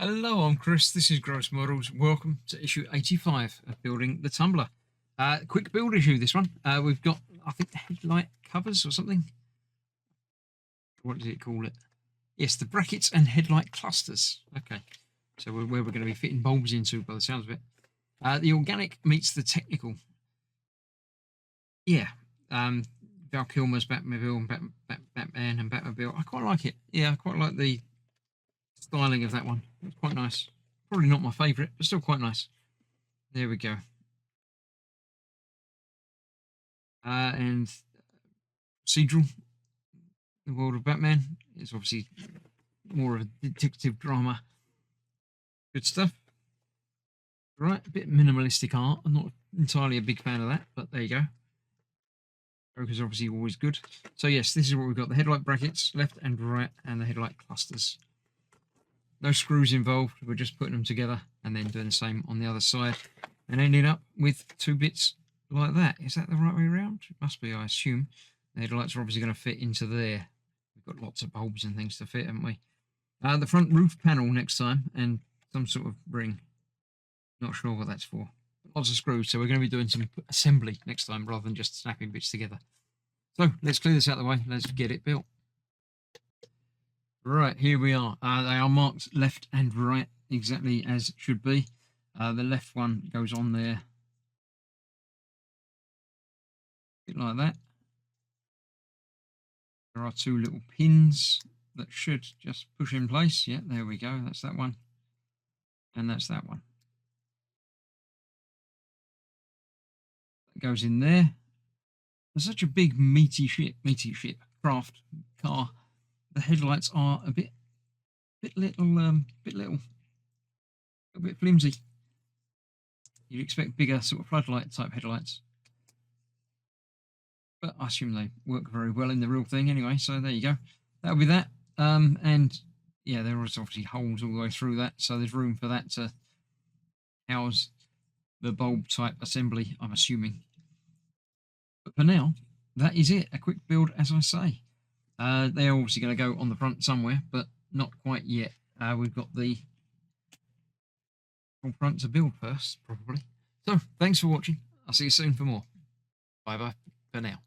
Hello, I'm Chris. This is Gross Models. Welcome to issue 85 of Building the Tumbler. Quick build issue, this one. We've got, I think, headlight covers or something. What did it call it? Yes, the brackets and headlight clusters. Okay, so where we're going to be fitting bulbs into by the sounds of it. The organic meets the technical. Yeah, Val Kilmer's Batmobile and Batman and Batmobile. I quite like it. Yeah, I quite like the styling of that one. It's quite nice. Probably not my favourite, but still quite nice. There we go. And procedural, the world of Batman. It's obviously more of a detective drama. Good stuff. Right, a bit minimalistic art. I'm not entirely a big fan of that, but there you go. Joker's obviously always good. So yes, this is what we've got. The headlight brackets, left and right, and the headlight clusters. No screws involved. We're just putting them together and then doing the same on the other side and ending up with two bits like that. Is that the right way around? It must be, I assume. The headlights are obviously going to fit into there. We've got lots of bulbs and things to fit, haven't we? The front roof panel next time and some sort of ring. Not sure what that's for. Lots of screws, so we're going to be doing some assembly next time rather than just snapping bits together. So let's clear this out of the way. Let's get it built. Right, here we are. They are marked left and right, exactly as it should be. The left one goes on there, a bit like that. There are two little pins that should just push in place. Yeah, there we go. That's that one. And that's that one. That goes in there. There's such a big meaty craft car. The headlights are a bit flimsy. You'd expect bigger sort of floodlight type headlights, but I assume they work very well in the real thing anyway. So there you go. That'll be that. And yeah, there are obviously holes all the way through that, so there's room for that to house the bulb type assembly, I'm assuming. But for now, that is it. A quick build, as I say. They're obviously going to go on the front somewhere, but not quite yet. We've got the whole front to build first, probably. So, thanks for watching. I'll see you soon for more. Bye-bye for now.